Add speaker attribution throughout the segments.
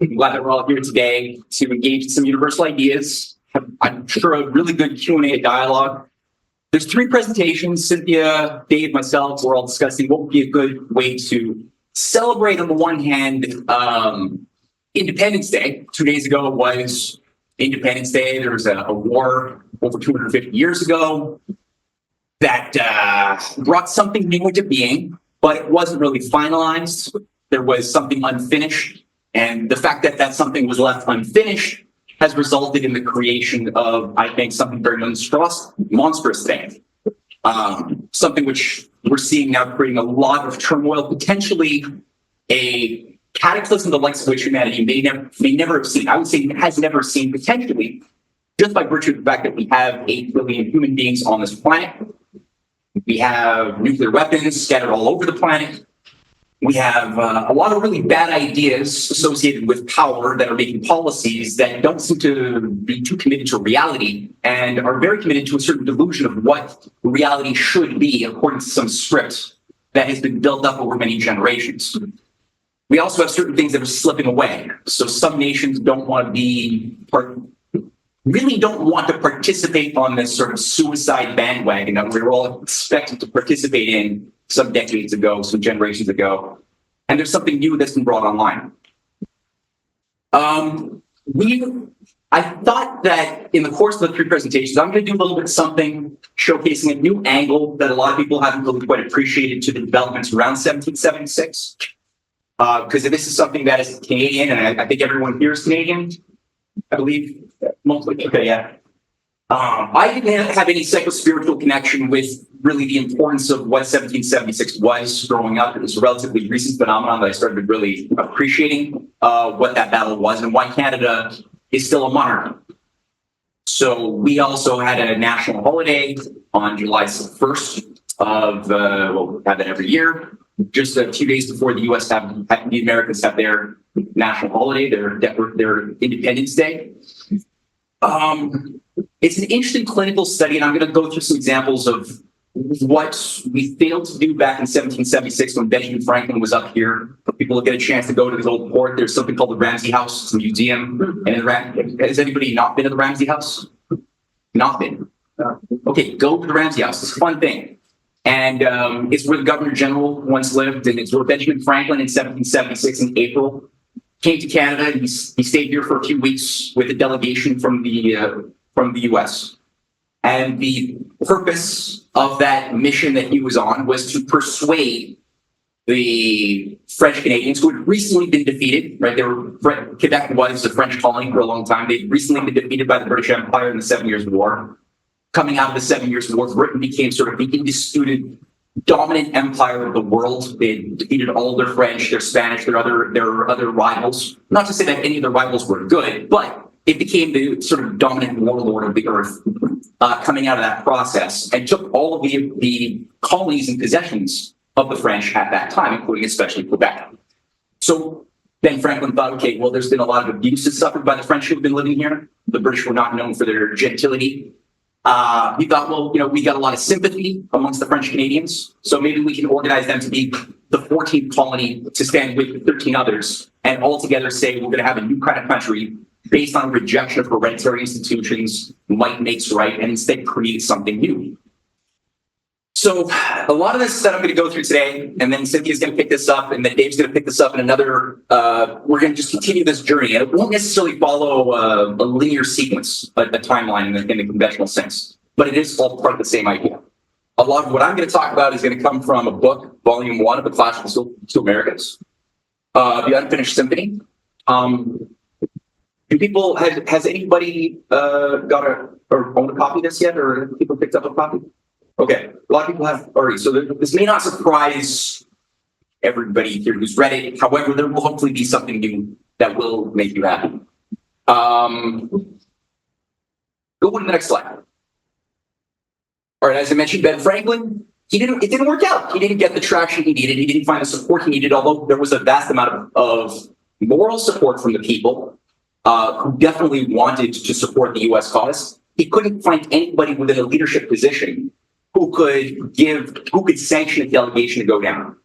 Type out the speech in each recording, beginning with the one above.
Speaker 1: I'm glad that we're all here today to engage in some universal ideas. I'm sure a really good Q&A dialogue. There's 3 presentations. Cynthia, Dave, myself, we're all discussing what would be a good way to celebrate, on the one hand, Independence Day. 2 days ago was Independence Day. There was a war over 250 years ago that brought something new into being, but it wasn't really finalized. There was something unfinished. And the fact that that something was left unfinished has resulted in the creation of, I think, something very monstrous today. Something which we're seeing now creating a lot of turmoil, potentially a cataclysm the likes of which humanity may never have seen. I would say has never seen, potentially, just by virtue of the fact that we have 8 billion human beings on this planet. We have nuclear weapons scattered all over the planet. We have a lot of really bad ideas associated with power that are making policies that don't seem to be too committed to reality and are very committed to a certain delusion of what reality should be according to some script that has been built up over many generations. We also have certain things that are slipping away. So some nations don't want to be really don't want to participate on this sort of suicide bandwagon that we were all expected to participate in some decades ago, some generations ago. And there's something new that's been brought online. I thought that in the course of the 3 presentations, I'm going to do a little bit something showcasing a new angle that a lot of people haven't really quite appreciated to the developments around 1776. Because this is something that is Canadian, and I think everyone here is Canadian, I believe. Mostly. Okay, yeah. I didn't have any psycho-spiritual connection with really the importance of what 1776 was growing up. It was a relatively recent phenomenon that I started really appreciating what that battle was and why Canada is still a monarchy. So we also had a national holiday on July 1st of, we have that every year, just a few days before the U.S. the Americans have their national holiday, their Independence Day. It's an interesting clinical study, and I'm going to go through some examples of what we failed to do back in 1776 when Benjamin Franklin was up here. For people to get a chance to go to his old port, there's something called the Ramsey House. It's a museum. And has anybody not been to the Ramsey House? Not been. Okay, go to the Ramsey House. It's a fun thing. And it's where the Governor General once lived, and it's where Benjamin Franklin in 1776 in April came to Canada. He stayed here for a few weeks with a delegation from the U.S. And the purpose of that mission that he was on was to persuade the French Canadians who had recently been defeated, right? Quebec was a French colony for a long time. They'd recently been defeated by the British Empire in the 7 Years' War. Coming out of the 7 Years' War, Britain became sort of the indisputed dominant empire of the world. They defeated all their French, their Spanish, their other rivals. Not to say that any of their rivals were good, but it became the sort of dominant warlord of the earth coming out of that process, and took all of the colonies and possessions of the French at that time, including especially Quebec. So Ben Franklin thought, okay, well, there's been a lot of abuses suffered by the French who have been living here. The British were not known for their gentility. He thought, well, we got a lot of sympathy amongst the French Canadians, so maybe we can organize them to be the 14th colony to stand with the 13 others, and all together say we're going to have a new kind of country based on rejection of hereditary institutions, might makes right, and instead create something new. So a lot of this that I'm going to go through today, and then Cynthia's going to pick this up, and then Dave's going to pick this up in another, we're going to just continue this journey. And it won't necessarily follow a linear sequence, a timeline in the conventional sense, but it is all part of the same idea. A lot of what I'm going to talk about is going to come from a book, Volume 1 of The Clash of the Two Americas, The Unfinished Symphony. Has anybody or owned a copy of this yet, or have people picked up a copy? Okay, a lot of people have already. So this may not surprise everybody here who's read it. However, there will hopefully be something new that will make you happy. Go to the next slide. All right, as I mentioned, Ben Franklin, it didn't work out. He didn't get the traction he needed. He didn't find the support he needed, although there was a vast amount of moral support from the people who definitely wanted to support the U.S. cause. He couldn't find anybody within a leadership position who could sanction a delegation to go down.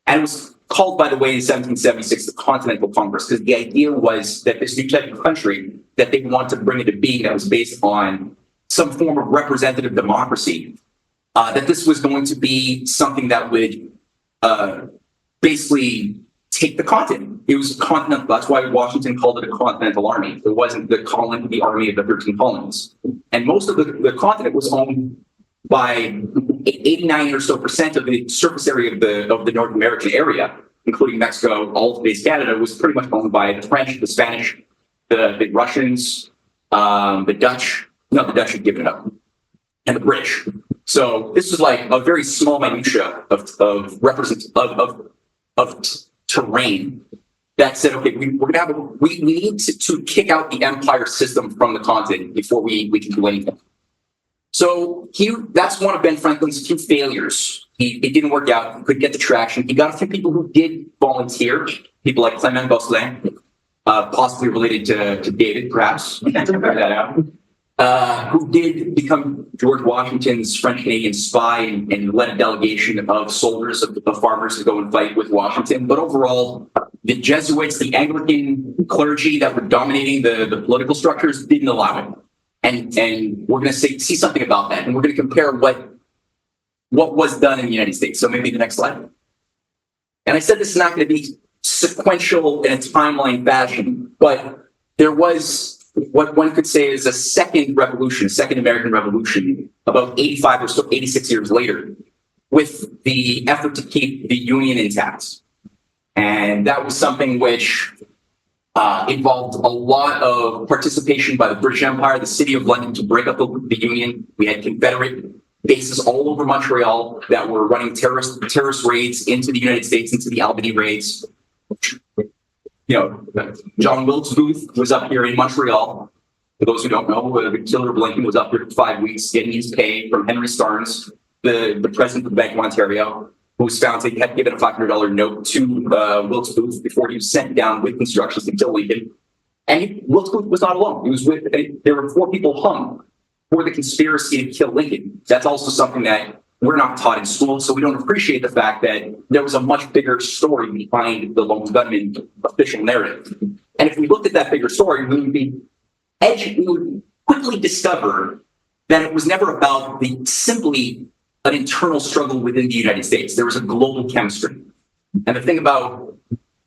Speaker 1: And it was called, by the way, in 1776 the Continental Congress, because the idea was that this new type of country that they wanted to bring into being that was based on some form of representative democracy, that this was going to be something that would basically take the continent. It was continental. That's why Washington called it a continental army. It wasn't the army of the 13 colonies. And most of the continent was owned by 89 or so percent of the surface area of the North American area, including Mexico, all of today's Canada, was pretty much owned by the French, the Spanish, the Russians, the Dutch. No, the Dutch had given it up, and the British. So this was like a very small minutia of terrain that said, okay, we need to kick out the empire system from the continent before we can do anything. So that's one of Ben Franklin's few failures. It didn't work out. He couldn't get the traction. He got a few people who did volunteer, people like Clement Gosselin, possibly related to David, perhaps. Figure that out. Who did become George Washington's French-Canadian spy and led a delegation of soldiers, of farmers to go and fight with Washington. But overall, the Jesuits, the Anglican clergy that were dominating the political structures didn't allow it. And we're going to see something about that. And we're going to compare what was done in the United States. So maybe the next slide. And I said this is not going to be sequential in a timeline fashion, but there was what one could say is a second American Revolution, about 85 or so, 86 years later, with the effort to keep the Union intact. And that was something which involved a lot of participation by the British Empire, the City of London, to break up the Union. We had Confederate bases all over Montreal that were running terrorist raids into the United States, into the Albany raids. John Wilkes Booth was up here in Montreal. For those who don't know, the killer of Lincoln was up here for 5 weeks getting his pay from Henry Starnes, the president of the Bank of Ontario, who was found to have given a $500 note to Wilkes Booth before he was sent down with instructions to kill Lincoln. And Wilkes Booth was not alone. He was there were 4 people hung for the conspiracy to kill Lincoln. That's also something that we're not taught in school, so we don't appreciate the fact that there was a much bigger story behind the lone gunman official narrative. And if we looked at that bigger story, we would quickly discover that it was never about simply an internal struggle within the United States. There was a global chemistry. And the thing about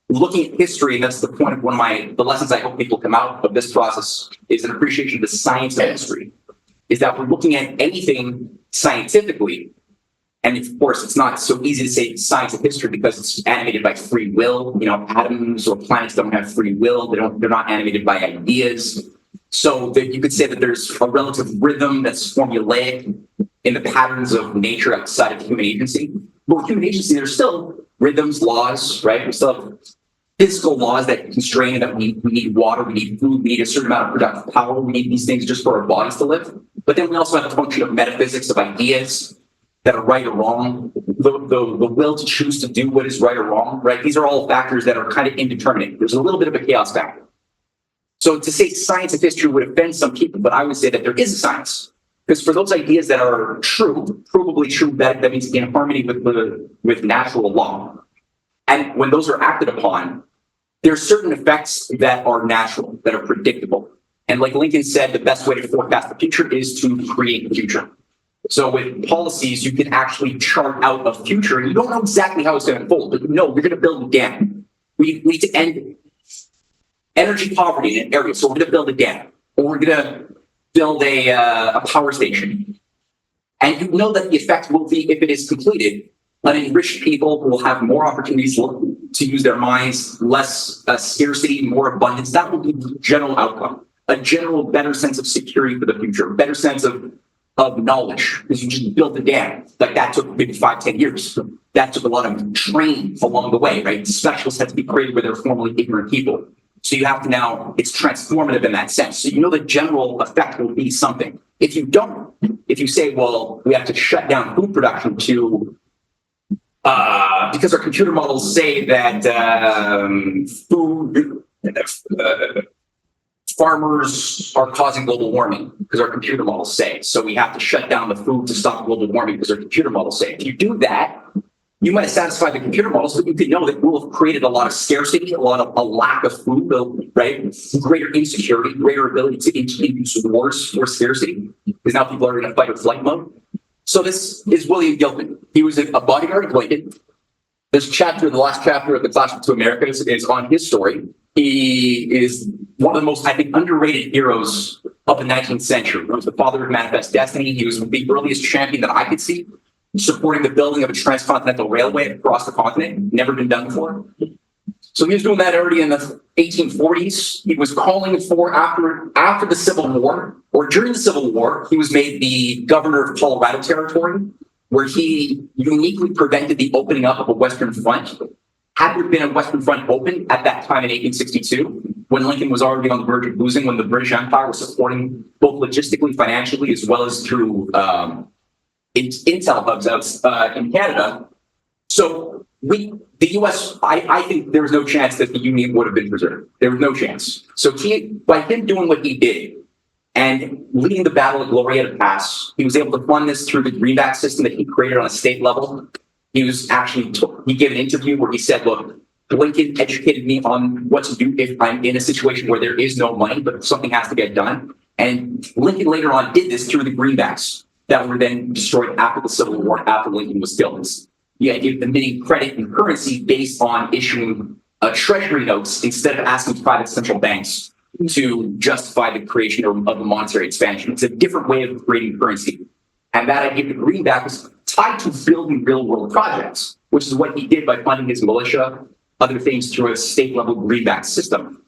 Speaker 1: looking at history, and that's the point of the lessons I hope people come out of this process, is an appreciation of the science of history, is that we're looking at anything scientifically. And of course, it's not so easy to say science of history because it's animated by free will. Atoms or planets don't have free will. They're not animated by ideas. So that you could say that there's a relative rhythm that's formulaic in the patterns of nature outside of human agency. But with human agency, there's still rhythms, laws, right? We still have physical laws that constrain that we need water, we need food, we need a certain amount of productive power. We need these things just for our bodies to live. But then we also have the function of metaphysics, of ideas that are right or wrong, the will to choose to do what is right or wrong, right? These are all factors that are kind of indeterminate. There's a little bit of a chaos factor. So to say science of history would offend some people, but I would say that there is a science. Because for those ideas that are true, provably true, that means in harmony with natural law. And when those are acted upon, there are certain effects that are natural, that are predictable. And like Lincoln said, the best way to forecast the future is to create the future. So with policies, you can actually chart out a future, and you don't know exactly how it's going to unfold, but you know we're going to build a dam. We need to end energy poverty in an area, so we're going to build a dam, or we're going to build a power station. And you know that the effect will be, if it is completed, an enriched people will have more opportunities to use their minds, less scarcity, more abundance. That will be the general outcome. A general better sense of security for the future, a better sense of knowledge, because you just built a dam. Like that took maybe 5-10 years. That took a lot of training along the way, right? Specialists had to be created where they're formerly ignorant people. So you have to now, it's transformative in that sense. So you know the general effect will be something. If you don't, if you say, well, we have to shut down food production because our computer models say that farmers are causing global warming because our computer models say. So we have to shut down the food to stop global warming because our computer models say. If you do that, You might have satisfied the computer models, but you could know that we'll have created a lot of scarcity, a lack of food, right? Greater insecurity, greater ability to induce wars or scarcity, because now people are in a fight or flight mode. So this is William Gilpin. He was a bodyguard of Lincoln. This chapter, the last chapter of the Classroom to America, is on his story. He is one of the most, I think, underrated heroes of the 19th century. He was the father of manifest destiny. He was the earliest champion that I could see, supporting the building of a transcontinental railway across the continent, never been done before. So he was doing that already in the 1840s. He was calling for, after the Civil War, or during the Civil War, he was made the governor of Colorado Territory, where he uniquely prevented the opening up of a Western Front. Had there been a Western Front open at that time in 1862, when Lincoln was already on the verge of losing, when the British Empire was supporting both logistically, financially, as well as through intel hubs out in Canada. So the U.S., I think there was no chance that the Union would have been preserved. There was no chance. So by him doing what he did and leading the battle at Glorieta Pass, he was able to fund this through the greenback system that he created on a state level. He gave an interview where he said, look, Lincoln educated me on what to do if I'm in a situation where there is no money, but something has to get done. And Lincoln later on did this through the greenbacks that were then destroyed after the Civil War, after Lincoln was killed. The idea of emitting credit and currency based on issuing treasury notes instead of asking private central banks to justify the creation of a monetary expansion. It's a different way of creating currency. And that idea of the greenback was tied to building real world projects, which is what he did by funding his militia, other things through a state level greenback system.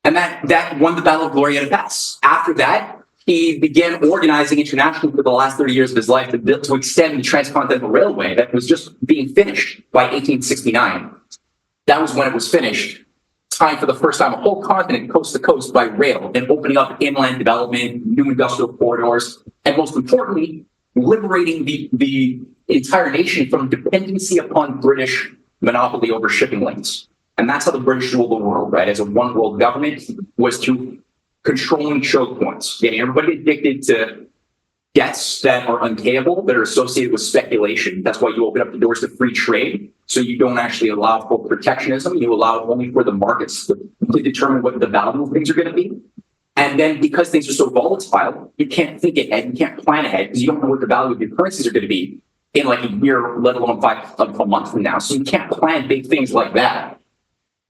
Speaker 1: And that won the Battle of Glorieta Pass. After that, he began organizing internationally for the last 30 years of his life to extend the transcontinental railway that was just being finished by 1869. That was when it was finished. Time for the first time a whole continent coast to coast by rail, and opening up inland development, new industrial corridors, and most importantly, liberating the entire nation from dependency upon British monopoly over shipping lanes. And that's how the British ruled the world, right? As a one world government, was through controlling choke points, getting everybody addicted to debts that are unpayable, that are associated with speculation. That's why you open up the doors to free trade. So you don't actually allow for protectionism. You allow only for the markets to determine what the value of things are going to be. And then because things are so volatile, you can't think ahead, you can't plan ahead, because you don't know what the value of your currencies are going to be in like a year, let alone a month from now. So you can't plan big things like that.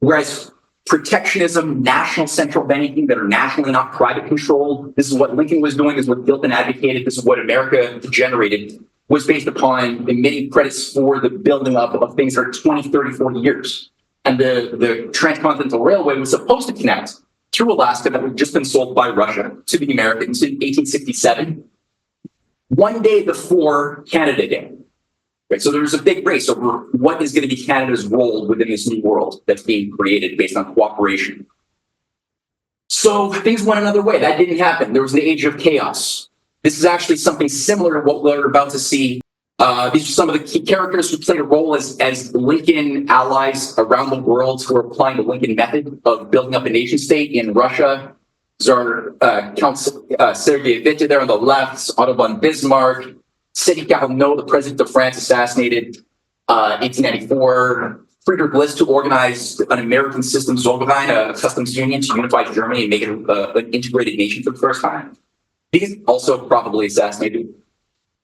Speaker 1: Whereas protectionism, national central banking that are nationally not private controlled, this is what Lincoln was doing, this is what Gilpin advocated, this is what America generated, was based upon emitting credits for the building up of things that are 20, 30, 40 years. And the transcontinental railway was supposed to connect through Alaska that had just been sold by Russia to the Americans in 1867, one day before Canada Day. Right, so there's a big race over what is going to be Canada's role within this new world that's being created based on cooperation. So things went another way. That didn't happen. There was an age of chaos. This is actually something similar to what we're about to see. These are some of the key characters who played a role as Lincoln allies around the world who are applying the Lincoln method of building up a nation state. In Russia, Count Sergei Witte there on the left, Otto von Bismarck, Sadi Carnot, the president of France, assassinated 1894. Friedrich List, who organized an American systems Zollverein, a customs union to unify Germany and make it an integrated nation for the first time. He's also probably assassinated.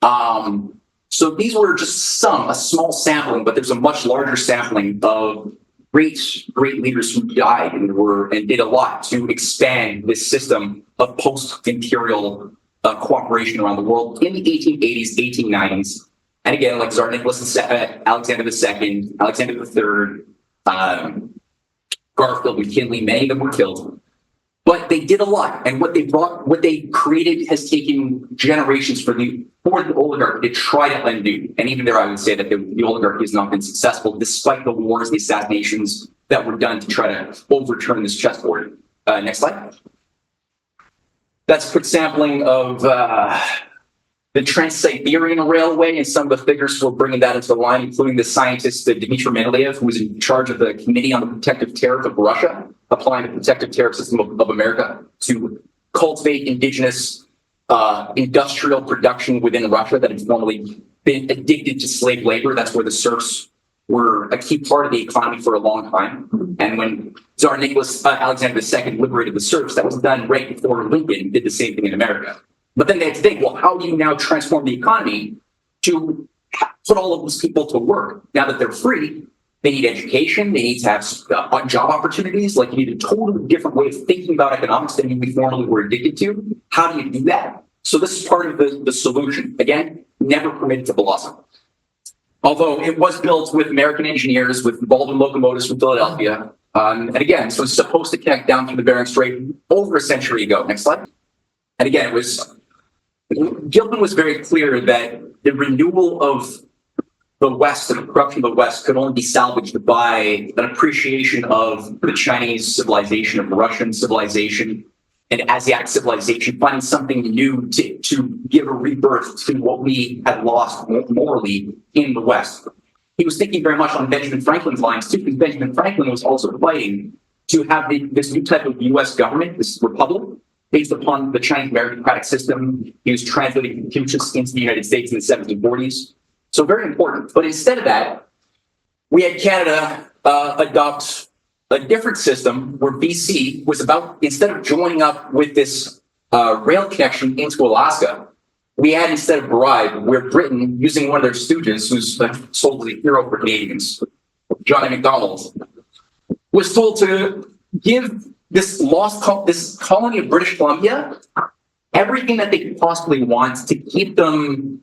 Speaker 1: So these were just a small sampling, but there's a much larger sampling of great leaders who died and did a lot to expand this system of post-imperial cooperation around the world in the 1880s, 1890s. And again, like Tsar Nicholas II, Alexander II, Alexander III, Garfield, McKinley, many of them were killed. But they did a lot. And what they created has taken generations for the oligarchy to try to undo. And even there, I would say that the oligarchy has not been successful, despite the wars, the assassinations that were done to try to overturn this chessboard. Next slide. That's a quick sampling of the Trans-Siberian Railway and some of the figures who are bringing that into the line, including the scientist Dmitry Mendeleev, who was in charge of the Committee on the Protective Tariff of Russia, applying the protective tariff system of America to cultivate indigenous industrial production within Russia that had formerly been addicted to slave labor. That's where the serfs were a key part of the economy for a long time. And when Tsar Nicholas Alexander II liberated the serfs, that was done right before Lincoln did the same thing in America. But then they had to think, well, how do you now transform the economy to put all of these people to work? Now that they're free, they need education, they need to have job opportunities. Like, you need a totally different way of thinking about economics than we formerly were addicted to. How do you do that? So this is part of the solution. Again, never permitted to blossom. Although it was built with American engineers, with Baldwin locomotives from Philadelphia. And again, so it's supposed to connect down through the Bering Strait over a century ago. Next slide. And again, Gilpin was very clear that the renewal of the West and the corruption of the West could only be salvaged by an appreciation of the Chinese civilization, of Russian civilization, and Asiatic civilization, finding something new to give a rebirth to what we had lost morally in the West. He was thinking very much on Benjamin Franklin's lines too, because Benjamin Franklin was also fighting to have this new type of U.S. government, this republic, based upon the Chinese meritocratic system. He was translating Confucius into the United States in the 1740s. So very important. But instead of that, we had Canada adopt a different system where BC was about, instead of joining up with this rail connection into Alaska, we had instead a bribe where Britain, using one of their stooges, who's sold as a hero for Canadians, John A. Macdonald, was told to give this this colony of British Columbia everything that they could possibly want to keep them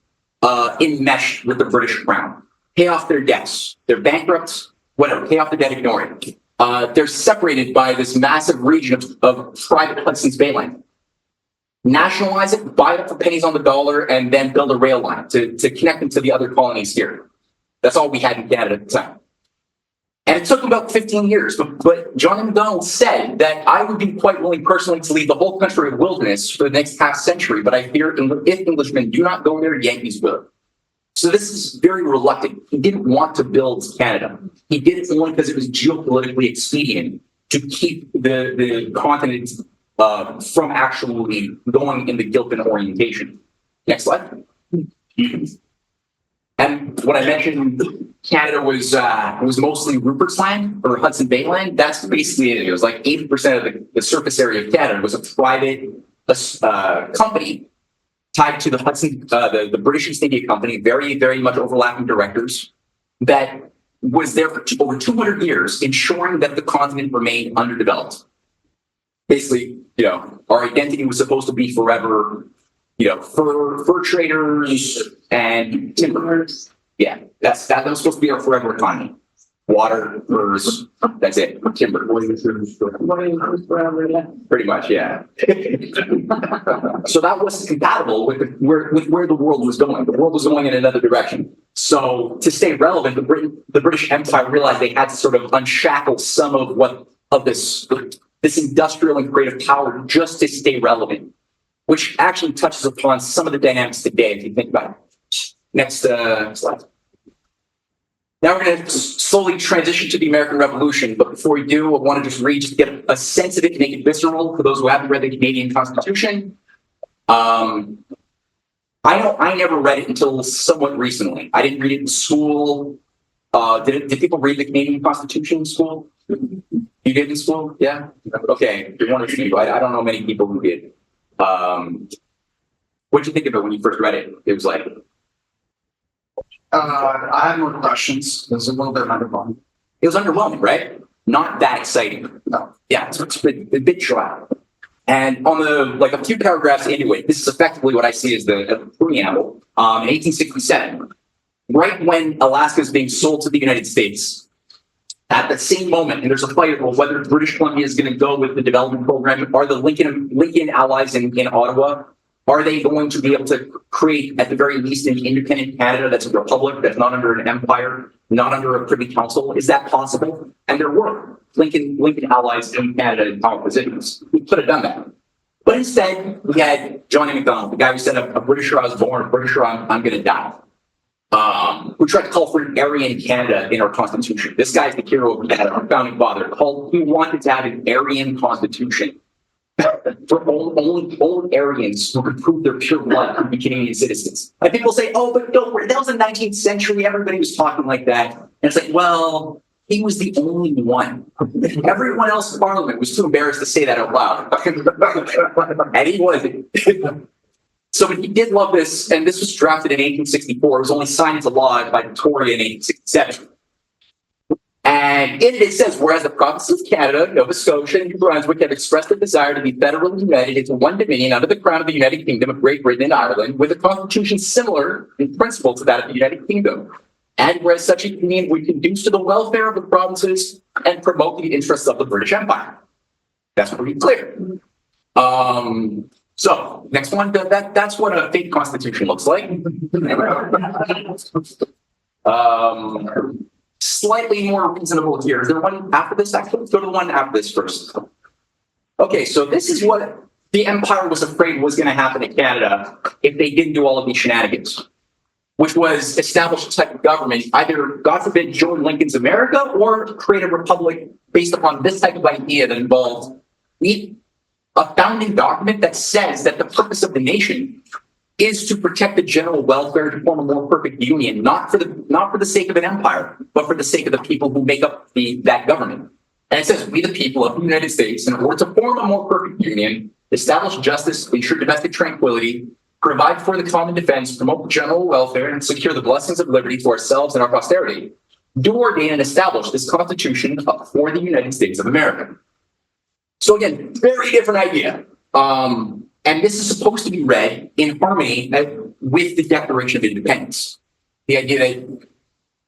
Speaker 1: enmeshed with the British Crown. Pay off their debts. They're bankrupt, whatever, pay off the debt, ignore it. They're separated by this massive region of private Hudson's Bay land. Nationalize it, buy it up for pennies on the dollar, and then build a rail line to connect them to the other colonies here. That's all we had in Canada at the time. And it took about 15 years, but John A. Macdonald said that I would be quite willing personally to leave the whole country of wilderness for the next half century, but I fear if Englishmen do not go there, Yankees will. So this is very reluctant. He didn't want to build Canada. He did it only because it was geopolitically expedient to keep the continent from actually going in the Gilpin orientation. Next slide. And when I mentioned Canada was mostly Rupert's Land or Hudson Bay land, that's basically it. It was like 80% of the surface area of Canada was a private company tied to the the British East India Company, very, very much overlapping directors, that was there for over 200 years, ensuring that the continent remained underdeveloped. Basically, our identity was supposed to be forever, fur traders and timberers. Yeah, that was supposed to be our forever economy. Water, furs, that's it. Timber. Pretty much, yeah. So that wasn't compatible with where the world was going. The world was going in another direction. So to stay relevant, the British Empire realized they had to sort of unshackle some of this industrial and creative power just to stay relevant, which actually touches upon some of the dynamics today, if you think about it. Next slide. Now we're going to slowly transition to the American Revolution, but before we do, I want to just get a sense of it, make it visceral for those who haven't read the Canadian Constitution. I never read it until somewhat recently. I didn't read it in school. Did people read the Canadian Constitution in school? You did in school? Yeah? Okay, you're one of few. I don't know many people who did. What'd you think of it when you first read it? It was like...
Speaker 2: I had more questions. It was a little bit underwhelming.
Speaker 1: It was underwhelming, right? Not that exciting.
Speaker 2: No.
Speaker 1: Yeah, it's a bit dry. And on a few paragraphs anyway, this is effectively what I see as the preamble. In 1867, right when Alaska is being sold to the United States, at the same moment, and there's a fight over whether British Columbia is going to go with the development program, are the Lincoln allies in Ottawa, are they going to be able to create, at the very least, an independent Canada that's a republic, that's not under an empire, not under a privy council? Is that possible? And there were Lincoln allies in Canada in power positions. We could have done that. But instead, we had John A. Macdonald, the guy who said, a Britisher I was born, a Britisher I'm going to die. Who tried to call for an Aryan Canada in our Constitution. This guy's the hero of Canada, our founding father. He wanted to have an Aryan Constitution. for only Aryans who could prove their pure blood could be Canadian citizens. And people say, oh, but don't worry, that was the 19th century, everybody was talking like that. And it's like, well, he was the only one. Everyone else in Parliament was too embarrassed to say that out loud. And he wasn't. So he did love this, and this was drafted in 1864. It was only signed into law by Victoria in 1867. And in it says, whereas the provinces of Canada, Nova Scotia, and New Brunswick have expressed a desire to be federally united into one dominion under the crown of the United Kingdom of Great Britain and Ireland, with a constitution similar in principle to that of the United Kingdom. And whereas such a union would conduce to the welfare of the provinces and promote the interests of the British Empire. That's pretty clear. So, next one, that's what a fake constitution looks like. Slightly more reasonable here. Is there one after this? Actually, let's go to the one after this first. Okay, so this is what the Empire was afraid was going to happen in Canada if they didn't do all of these shenanigans, which was establish a type of government, either, God forbid, join Lincoln's America or create a republic based upon this type of idea that involved a founding document that says that the purpose of the nation is to protect the general welfare, to form a more perfect union, not for the sake of an empire, but for the sake of the people who make up that government. And it says, we the people of the United States, in order to form a more perfect union, establish justice, ensure domestic tranquility, provide for the common defense, promote the general welfare, and secure the blessings of liberty to ourselves and our posterity, do ordain and establish this Constitution for the United States of America. So again, very different idea. And this is supposed to be read in harmony with the Declaration of Independence. The idea that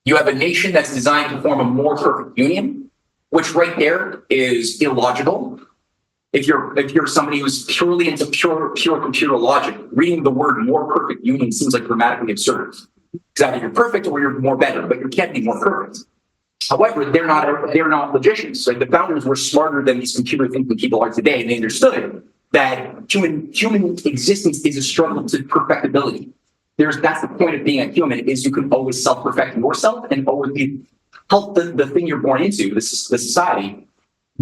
Speaker 1: you have a nation that's designed to form a more perfect union, which right there is illogical. If you're somebody who's purely into pure computer logic, reading the word more perfect union seems like grammatically absurd. Because either you're perfect or you're more better, but you can't be more perfect. However, they're not logicians. So the founders were smarter than these computer thinking people are today, and they understood that human existence is a struggle to perfectibility. That's the point of being a human, is you can always self-perfect yourself and always help the thing you're born into, the society,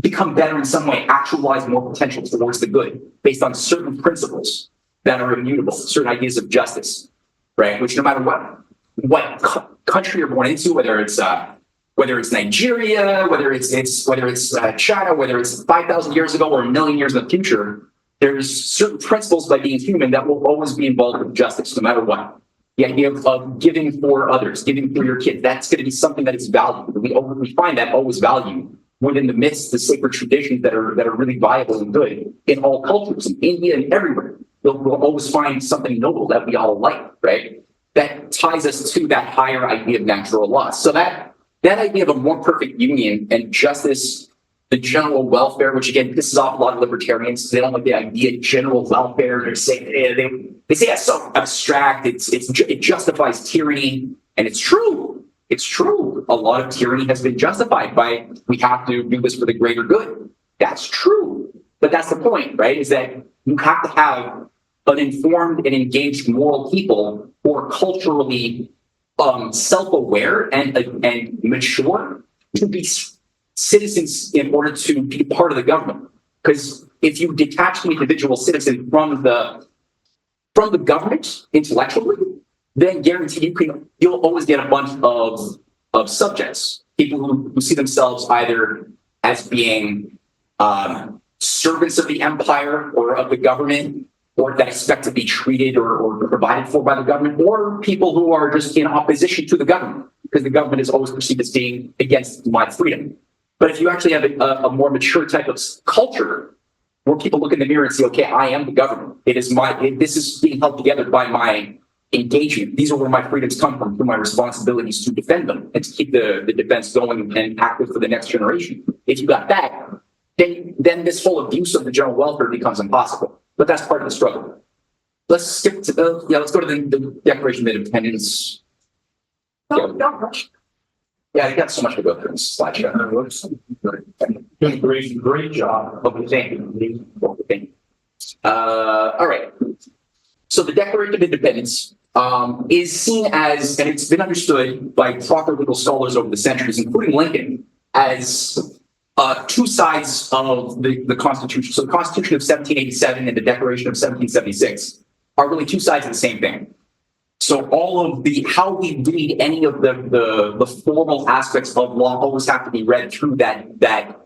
Speaker 1: become better in some way, actualize more potential towards the good, based on certain principles that are immutable, certain ideas of justice, right? Which no matter what country you're born into, whether it's Nigeria, whether it's China, whether it's 5,000 years ago or a million years in the future, there's certain principles by being human that will always be involved with justice, no matter what. The idea of giving for others, giving for your kids, that's going to be something that is valued. We find that always valued within the midst of the sacred traditions that are really viable and good in all cultures, in India and everywhere. We'll always find something noble that we all like, right? That ties us to that higher idea of natural law. So that idea of a more perfect union and justice, the general welfare, which again pisses off a lot of libertarians. They don't like the idea of general welfare. They say it's so abstract. It justifies tyranny, and it's true. It's true. A lot of tyranny has been justified by we have to do this for the greater good. That's true. But that's the point, right? Is that you have to have an informed and engaged moral people who are culturally self-aware and mature to be citizens in order to be part of the government. Because if you detach the individual citizen from the government intellectually, then guarantee you'll always get a bunch of subjects, people who see themselves either as being servants of the empire or of the government, or that expect to be treated or provided for by the government, or people who are just in opposition to the government, because the government is always perceived as being against my freedom. But if you actually have a more mature type of culture, where people look in the mirror and say, okay, I am the government. This is being held together by my engagement. These are where my freedoms come from, through my responsibilities to defend them and to keep the defense going and active for the next generation. If you got that, then this whole abuse of the general welfare becomes impossible. But that's part of the struggle. Let's skip to let's go to the Declaration of Independence. Don't rush. Yeah, you got so much to go through in this slideshow.
Speaker 3: Great job.
Speaker 1: Thank you. All right. So the Declaration of Independence is seen as, and it's been understood by proper legal scholars over the centuries, including Lincoln, as two sides of the Constitution. So the Constitution of 1787 and the Declaration of 1776 are really two sides of the same thing. So all of how we read any of the formal aspects of law always have to be read through that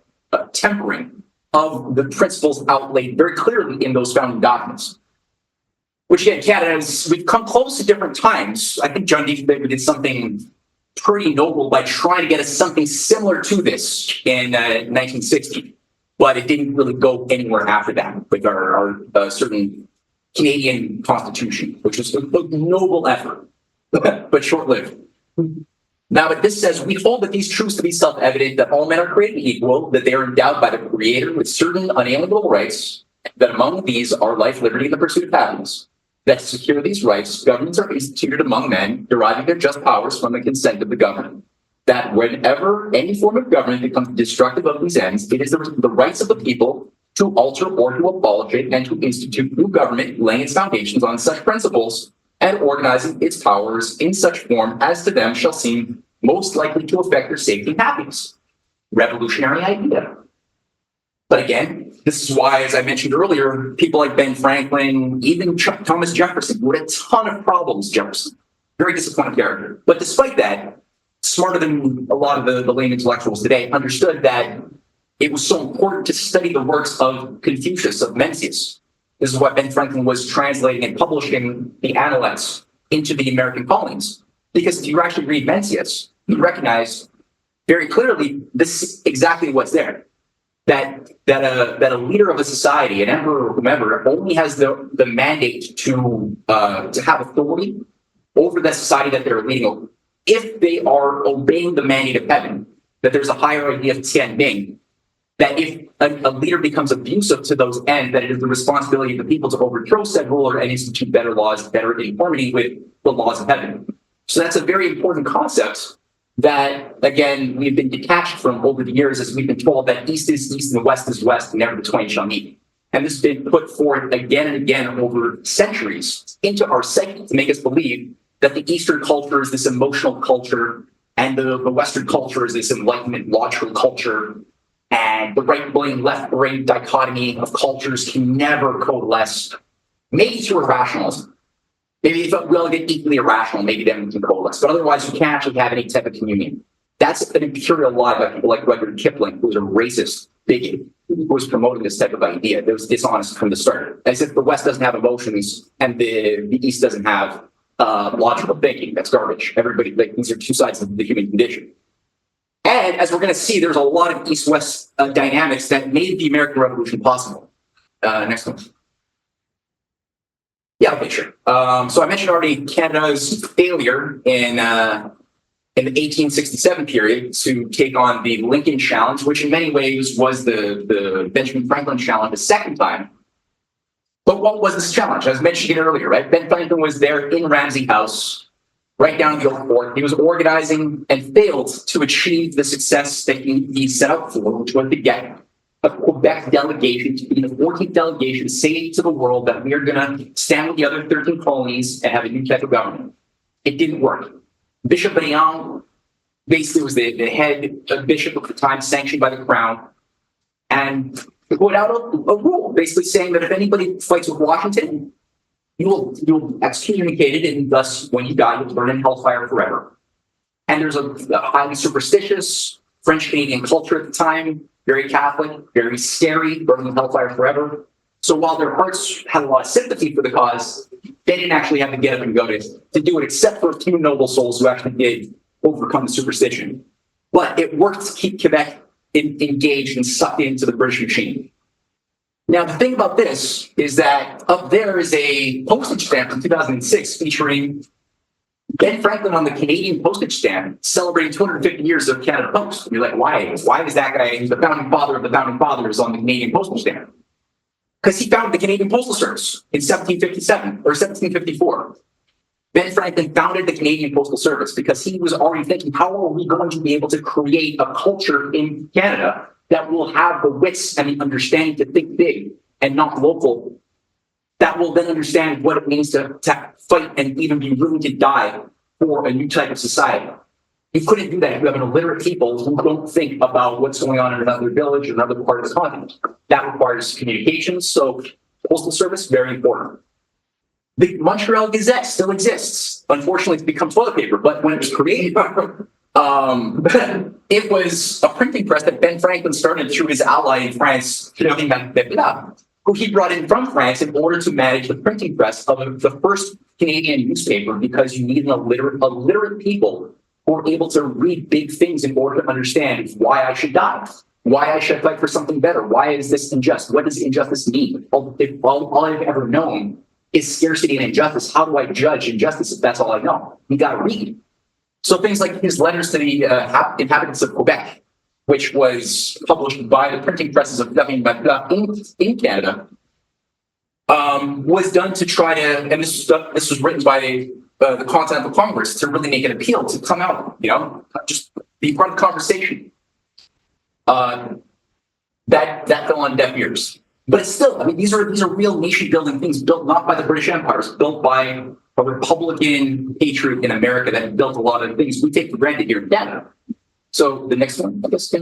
Speaker 1: tempering of the principles outlaid very clearly in those founding documents. Which again, Canada we've come close at different times. I think John D. did something pretty noble by trying to get us something similar to this in 1960, but it didn't really go anywhere after that with our certain Canadian Constitution, which was a noble effort, but short-lived. Now, but this says, we hold that these truths to be self-evident, that all men are created equal, that they are endowed by the Creator with certain unalienable rights, that among these are life, liberty, and the pursuit of happiness. That to secure these rights, governments are instituted among men, deriving their just powers from the consent of the governed. That whenever any form of government becomes destructive of these ends, it is the rights of the people to alter or to abolish it and to institute new government, laying its foundations on such principles and organizing its powers in such form as to them shall seem most likely to affect their safety and happiness. Revolutionary idea. But again, this is why, as I mentioned earlier, people like Ben Franklin, even Thomas Jefferson, who had a ton of problems, Jefferson, very disappointing character. But despite that, smarter than a lot of the lame intellectuals today, understood that it was so important to study the works of Confucius, of Mencius. This is why Ben Franklin was translating and publishing the Analects into the American colonies. Because if you actually read Mencius, you recognize very clearly this is exactly what's there. That a leader of a society, an emperor or whomever, only has the mandate to have authority over the society that they're leading over. If they are obeying the mandate of heaven, that there's a hierarchy of Tianming, that if a leader becomes abusive to those ends, that it is the responsibility of the people to overthrow said ruler and institute better laws that are in harmony with the laws of heaven. So that's a very important concept that, again, we've been detached from over the years as we've been told that East is East and West is West and never the twain shall meet. And this has been put forth again and again over centuries into our psyche to make us believe that the Eastern culture is this emotional culture and the Western culture is this Enlightenment logical culture, and the right-brain, left-brain dichotomy of cultures can never coalesce, maybe through irrationalism. Maybe if we all get equally irrational, maybe then we can coalesce. But otherwise, you can't actually have any type of communion. That's an imperial lie by people like Rudyard Kipling, who was a racist bigot, who was promoting this type of idea. It was dishonest from the start. As if the West doesn't have emotions and the East doesn't have logical thinking. That's garbage. Everybody, these are two sides of the human condition. And as we're going to see, there's a lot of East-West dynamics that made the American Revolution possible. Next one. Yeah, okay, sure. So I mentioned already Canada's failure in the 1867 period to take on the Lincoln Challenge, which in many ways was the Benjamin Franklin Challenge the second time. But what was this challenge? I was mentioning it earlier, right? Ben Franklin was there in Ramsey House, right down in the old fort. He was organizing and failed to achieve the success that he set out for, which was to get a Quebec delegation to be the 14th delegation, say to the world that we are going to stand with the other 13 colonies and have a new type of government. It didn't work. Bishop Briand basically was the head bishop of the time, sanctioned by the crown, and put out a rule basically saying that if anybody fights with Washington, you'll excommunicate it, and thus, when you die, you'll burn in hellfire forever. And there's a highly superstitious French-Canadian culture at the time, very Catholic, very scary, burning in hellfire forever. So while their hearts had a lot of sympathy for the cause, they didn't actually have to get up and go to do it, except for a few noble souls who actually did overcome the superstition. But it worked to keep Quebec engaged and sucked into the British machine. Now, the thing about this is that up there is a postage stamp from 2006 featuring Ben Franklin on the Canadian postage stamp celebrating 250 years of Canada Post. And you're like, why? Why is that guy, the founding father of the founding fathers, on the Canadian postage stamp? Because he founded the Canadian Postal Service in 1757 or 1754. Ben Franklin founded the Canadian Postal Service because he was already thinking, how are we going to be able to create a culture in Canada that will have the wits and the understanding to think big and not local, that will then understand what it means to fight and even be willing to die for a new type of society. You couldn't do that if you have an illiterate people who don't think about what's going on in another village or another part of the continent. That requires communications, so postal service, very important. The Montreal Gazette still exists. Unfortunately, it's become toilet paper, but when it was created, it was a printing press that Ben Franklin started through his ally in France, who he brought in from France in order to manage the printing press of the first Canadian newspaper, because you need illiterate people who are able to read big things in order to understand why I should die, why I should fight for something better, why is this unjust, what does injustice mean? If all I've ever known is scarcity and injustice, how do I judge injustice if that's all I know? You got to read. So things like his letters to the inhabitants of Quebec, which was published by the printing presses of in Canada, was done to try to, and this was written by the Continental Congress to really make an appeal to come out, just be part of the conversation. That fell on deaf ears. But still, I mean, these are real nation-building things built not by the British Empire, built by a Republican patriot in America that built a lot of things we take for granted here in Canada. So the next one, I guess.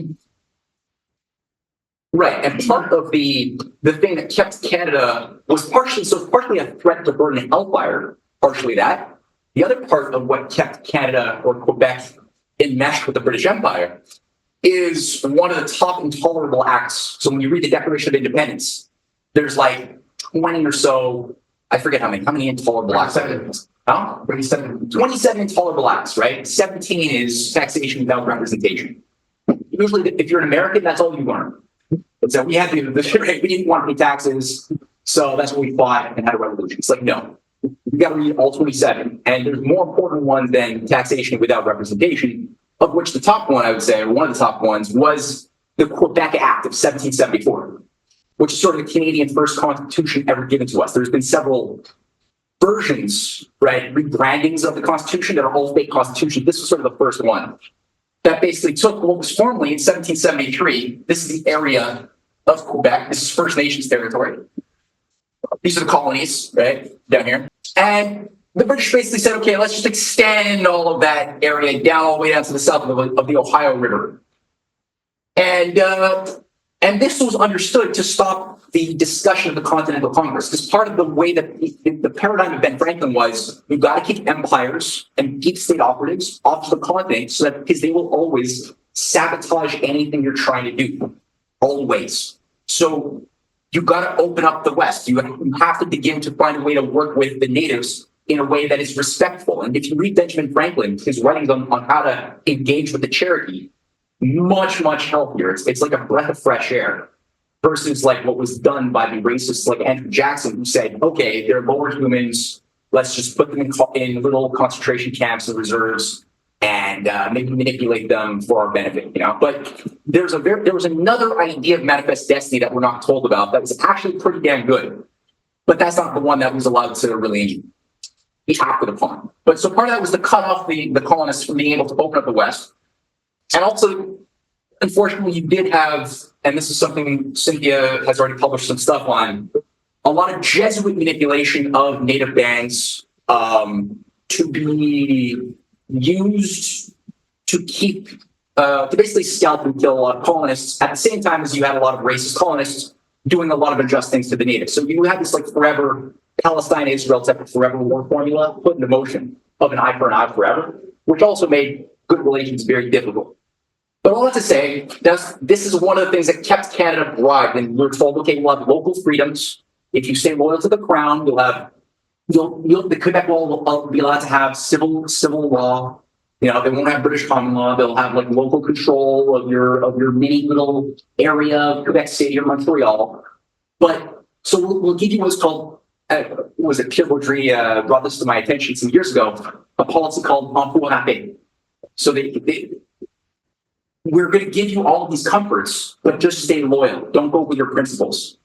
Speaker 1: Right, and part of the thing that kept Canada was partially a threat to burn an empire, partially that. The other part of what kept Canada or Quebec enmeshed with the British Empire is one of the top intolerable acts. So when you read the Declaration of Independence, there's like 20 or so, I forget how many intolerable acts. 27 intolerable acts, right? 17 is taxation without representation. Usually, if you're an American, that's all you learn. So we had we didn't want to pay taxes, so that's what we fought and had a revolution. It's like, no, we got to read all 27. And there's more important ones than taxation without representation, of which the top one, I would say, or one of the top ones, was the Quebec Act of 1774, which is sort of the Canadian first constitution ever given to us. There's been several versions, right, rebrandings of the Constitution that are all fake constitutions. This was sort of the first one that basically took what was formerly in 1773. This is the area of Quebec. This is First Nations territory. These are the colonies, right, down here. And the British basically said, okay, let's just extend all of that area down all the way down to the south of the Ohio River. And this was understood to stop the discussion of the Continental Congress, because part of the way that the paradigm of Ben Franklin was, you've got to keep empires and deep state operatives off the continent, so that because they will always sabotage anything you're trying to do, always. So you've got to open up the West. You have to begin to find a way to work with the natives in a way that is respectful. And if you read Benjamin Franklin, his writings on how to engage with the Cherokee, much, much healthier. It's like a breath of fresh air versus like what was done by the racists like Andrew Jackson, who said, okay, they're lower humans. Let's just put them in little concentration camps and reserves and maybe manipulate them for our benefit, But there was another idea of manifest destiny that we're not told about that was actually pretty damn good. But that's not the one that was allowed to really be acted upon. But so part of that was to cut off the colonists from being able to open up the West. And also, unfortunately, you did have, and this is something Cynthia has already published some stuff on, a lot of Jesuit manipulation of native bands to be used to keep, to basically scalp and kill a lot of colonists at the same time as you had a lot of racist colonists doing a lot of unjust things to the natives. So you had this like forever Palestine-Israel type of forever war formula put into motion of an eye for an eye forever, which also made good relations very difficult. But all that to say, this is one of the things that kept Canada broad. And we're told, okay, we'll have local freedoms. If you stay loyal to the crown, the Quebec will be allowed to have civil law. They won't have British common law. They'll have like local control of your mini little area of Quebec City or Montreal. But so we'll give you what's called, Pierre Baudry brought this to my attention some years ago, a policy called emploi rapide. So we're going to give you all of these comforts, but just stay loyal. Don't go with your principles.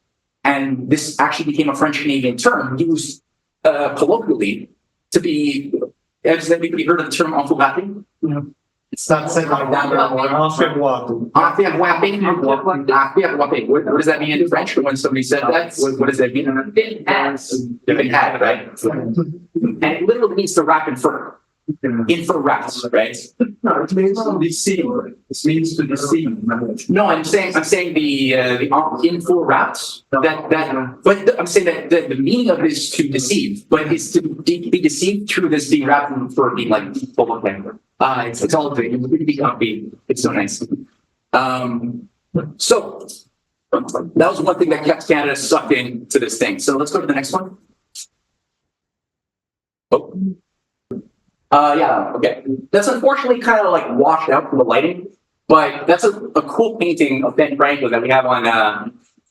Speaker 1: And this actually became a French-Canadian term used colloquially to be. Has anybody heard of the term emploi rapide?
Speaker 2: No. It's not said like that.
Speaker 1: What does that mean in French when somebody said that? What does that mean? Been had, right? And it literally means to wrap in fur. Inferrect, right?
Speaker 2: No, it means to deceive. It means to deceive.
Speaker 1: No, I'm saying the inferrect. But I'm saying that the meaning of it is to deceive, but it's to be deceived through this being wrapped for being like public language. It's all good. It would be comfy. It's so nice. So that was one thing that kept Canada sucked into this thing. So let's go to the next one. Oh. Yeah, okay. That's unfortunately kind of like washed out from the lighting, but that's a cool painting of Ben Franklin that we have on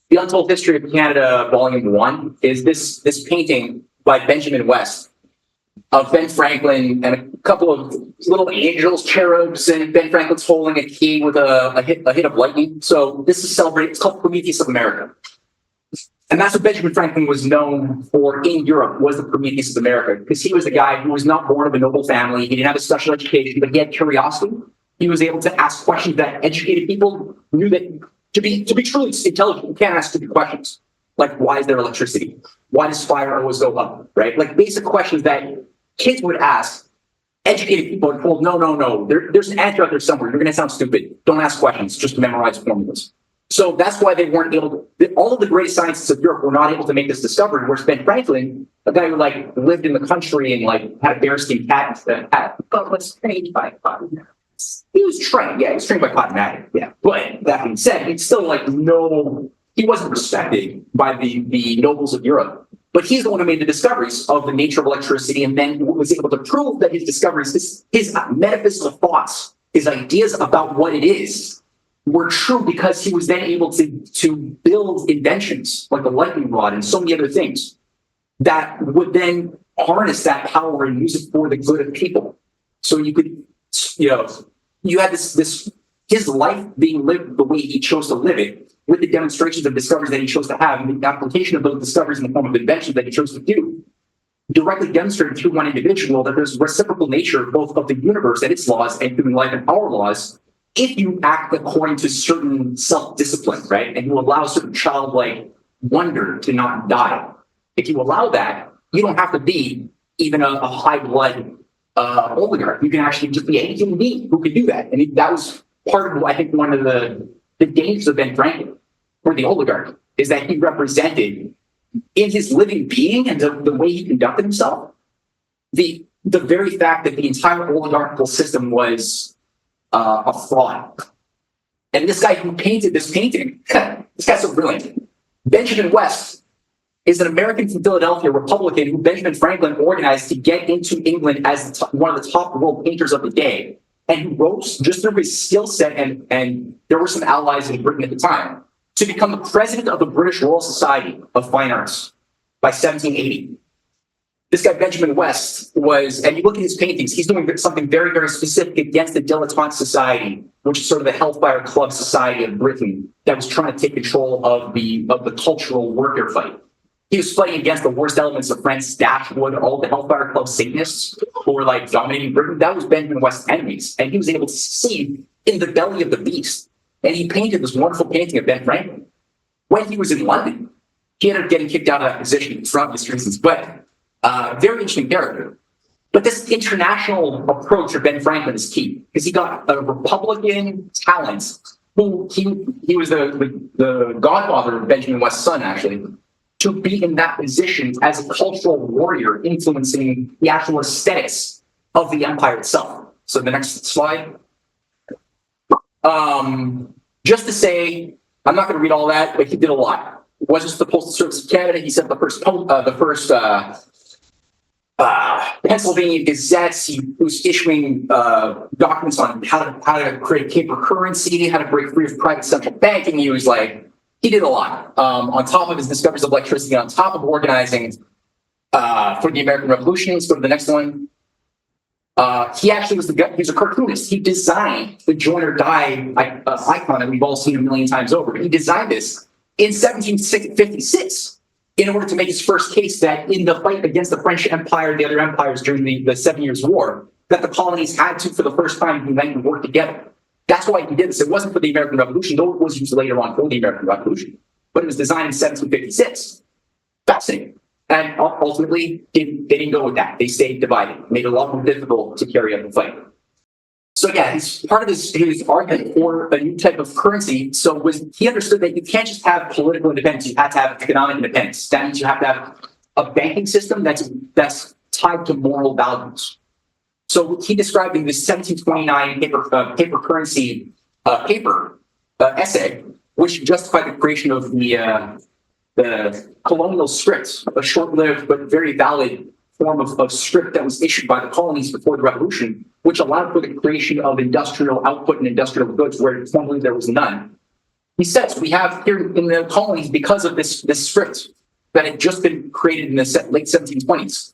Speaker 1: The Untold History of Canada, Volume 1, is this painting by Benjamin West of Ben Franklin and a couple of little angels, cherubs, and Ben Franklin's holding a key with a hit of lightning. So this is celebrated, it's called Prometheus of America. And that's what Benjamin Franklin was known for in Europe, was the Prometheus of America, because he was a guy who was not born of a noble family. He didn't have a special education, but he had curiosity. He was able to ask questions that educated people knew that to be truly intelligent, you can't ask stupid questions. Like, why is there electricity? Why does fire always go up, right? Like basic questions that kids would ask. Educated people are told, no, there's an answer out there somewhere. You're going to sound stupid. Don't ask questions, just memorize formulas. So that's why they weren't able to, all of the great scientists of Europe were not able to make this discovery, whereas Ben Franklin, a guy who like lived in the country and like had a bearskin cat, but was trained by cotton. He was trained by Cotton Mather, yeah. But that being said, it's still like he wasn't respected by the nobles of Europe. But he's the one who made the discoveries of the nature of electricity, and then was able to prove that his discoveries, his metaphysical thoughts, his ideas about what it is, were true because he was then able to build inventions like the lightning rod and so many other things that would then harness that power and use it for the good of people. So you could, you had this his life being lived the way he chose to live it, with the demonstrations of discoveries that he chose to have, and the application of those discoveries in the form of inventions that he chose to do, directly demonstrated to one individual that there's reciprocal nature both of the universe and its laws and human life and our laws, if you act according to certain self-discipline, right? And you allow certain childlike wonder to not die. If you allow that, you don't have to be even a high-blood oligarch. You can actually just be any human being who can do that. And that was part of, I think, one of the dangers of Ben Franklin, or the oligarch, is that he represented, in his living being and the way he conducted himself, the very fact that the entire oligarchical system was a fraud. And this guy who painted this painting, this guy's so brilliant. Benjamin West is an American from Philadelphia, Republican, who Benjamin Franklin organized to get into England as one of the top world painters of the day. And he rose just through his skill set, and there were some allies in Britain at the time, to become the president of the British Royal Society of Fine Arts by 1780. This guy, Benjamin West, and you look at his paintings, he's doing something very, very specific against the Dilettante Society, which is sort of the Hellfire Club Society of Britain that was trying to take control of the cultural warfare fight. He was fighting against the worst elements of Francis Dashwood, all the Hellfire Club Satanists who were like dominating Britain. That was Benjamin West's enemies, and he was able to succeed in the belly of the beast. And he painted this wonderful painting of Ben Franklin. When he was in London, he ended up getting kicked out of that position for obvious reasons, but very interesting character. But this international approach of Ben Franklin is key, because he got a Republican talent who he was the godfather of Benjamin West's son, actually, to be in that position as a cultural warrior, influencing the actual aesthetics of the empire itself. So the next slide. Just to say, I'm not going to read all that, but he did a lot. It wasn't just the Postal Service of Canada. He sent the first Pennsylvania Gazettes. He was issuing documents on how to create paper currency, how to break free of private central banking. He did a lot. On top of his discoveries of electricity, on top of organizing for the American Revolution. Let's go to the next one. He actually was he's a cartoonist. He designed the join or die icon that we've all seen a million times over. He designed this in 1756 in order to make his first case that in the fight against the French Empire and the other empires during the 7 Years' War, that the colonies had to, for the first time, unite and work together. That's why he did this. It wasn't for the American Revolution, though it was used later on for the American Revolution. But it was designed in 1756. Fascinating. And ultimately, they didn't go with that. They stayed divided, made it a lot more difficult to carry out the fight. So yeah, part of his argument for a new type of currency. So he understood that you can't just have political independence; you have to have economic independence. That means you have to have a banking system that's tied to moral values. So he described in this 1729 paper currency essay, which justified the creation of the colonial script, a short-lived but very valid form of script that was issued by the colonies before the Revolution, which allowed for the creation of industrial output and industrial goods where formerly there was none. He says we have here in the colonies, because of this script that had just been created in the late 1720s.